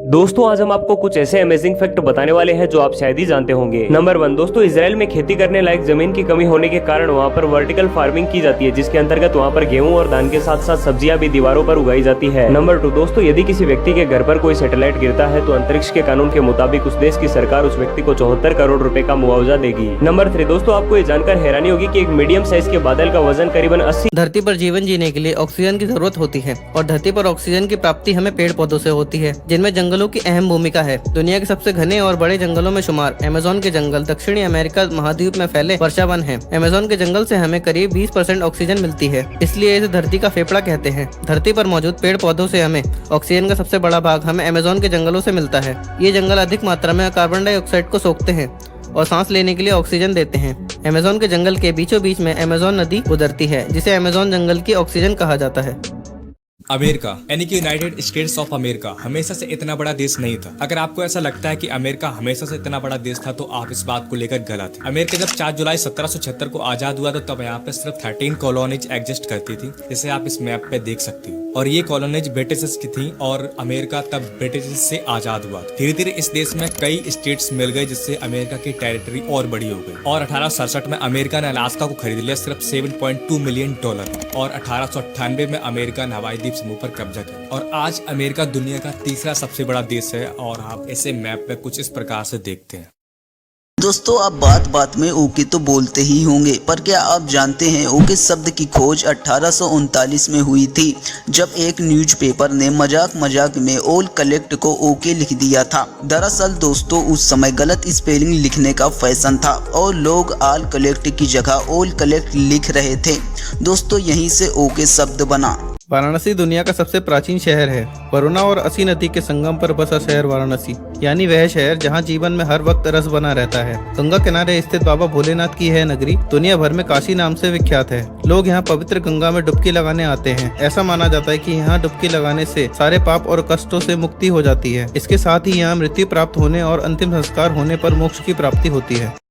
दोस्तों आज हम आपको कुछ ऐसे अमेजिंग फैक्ट बताने वाले हैं जो आप शायद ही जानते होंगे। नंबर 1 दोस्तों, इजराइल में खेती करने लायक जमीन की कमी होने के कारण वहाँ पर वर्टिकल फार्मिंग की जाती है, जिसके अंतर्गत वहाँ पर गेहूं और धान के साथ साथ सब्जियां भी दीवारों पर उगाई जाती है। नंबर 2 दोस्तों, यदि किसी व्यक्ति के घर पर कोई सैटेलाइट गिरता है तो अंतरिक्ष के कानून के मुताबिक उस देश की सरकार उस व्यक्ति को 74 करोड़ रुपए का मुआवजा देगी। नंबर 3 दोस्तों, आपको ये जानकर हैरानी होगी कि एक मीडियम साइज के बादल का वजन करीबन 80। धरती पर जीवन जीने के लिए ऑक्सीजन की जरूरत होती है और धरती पर ऑक्सीजन की प्राप्ति हमें पेड़ पौधों से होती है, जिनमें जंगलों की अहम भूमिका है। दुनिया के सबसे घने और बड़े जंगलों में शुमार अमेज़न के जंगल दक्षिणी अमेरिका महाद्वीप में फैले वर्षावन है। अमेज़न के जंगल से हमें करीब 20% ऑक्सीजन मिलती है, इसलिए इसे धरती का फेफड़ा कहते हैं। धरती पर मौजूद पेड़ पौधों से हमें ऑक्सीजन का सबसे बड़ा भाग हमें अमेज़न के जंगलों से मिलता है। ये जंगल अधिक मात्रा में कार्बन डाइऑक्साइड को सोखते हैं और सांस लेने के लिए ऑक्सीजन देते हैं। अमेज़न के जंगल के बीचों बीच में अमेज़न नदी गुजरती है, जिसे अमेज़न जंगल की ऑक्सीजन कहा जाता है। अमेरिका यानी कि यूनाइटेड स्टेट्स ऑफ अमेरिका हमेशा से इतना बड़ा देश नहीं था। अगर आपको ऐसा लगता है कि अमेरिका हमेशा से इतना बड़ा देश था तो आप इस बात को लेकर गलत है। अमेरिका जब 4 जुलाई 1776 को आजाद हुआ तो तब यहाँ पे सिर्फ 13 कॉलोनीज एग्जिस्ट करती थी, जिसे आप इस मैप पे देख सकते हो। और ये कॉलोनीज ब्रिटिश की थी और अमेरिका तब ब्रिटिश से आजाद हुआ। धीरे धीरे इस देश में कई स्टेट्स मिल गए, जिससे अमेरिका की टेरिटरी और बड़ी हो गई। और 1867 में अमेरिका ने अलास्का को खरीद लिया सिर्फ $7.2 मिलियन और 1898 में अमेरिका ने हवाई द्वीप समूह पर कब्जा किया। और आज अमेरिका दुनिया का तीसरा सबसे बड़ा देश है और आप इसे मैप पे कुछ इस प्रकार से देखते हैं। दोस्तों, आप बात बात में ओके तो बोलते ही होंगे, पर क्या आप जानते हैं ओके शब्द की खोज 1839 में हुई थी, जब एक न्यूज़पेपर ने मजाक में ऑल कलेक्ट को ओके लिख दिया था। दरअसल दोस्तों, उस समय गलत स्पेलिंग लिखने का फैशन था और लोग ऑल कलेक्ट की जगह ऑल कलेक्ट लिख रहे थे। दोस्तों, यहीं से ओके शब्द बना। वाराणसी दुनिया का सबसे प्राचीन शहर है। वरुणा और असी नदी के संगम पर बसा शहर वाराणसी, यानी वह शहर जहां जीवन में हर वक्त रस बना रहता है। गंगा किनारे स्थित बाबा भोलेनाथ की यह नगरी दुनिया भर में काशी नाम से विख्यात है। लोग यहां पवित्र गंगा में डुबकी लगाने आते हैं। ऐसा माना जाता है कि यहां डुबकी लगाने से सारे पाप और कष्टों से मुक्ति हो जाती है। इसके साथ ही यहाँ मृत्यु प्राप्त होने और अंतिम संस्कार होने पर मोक्ष की प्राप्ति होती है।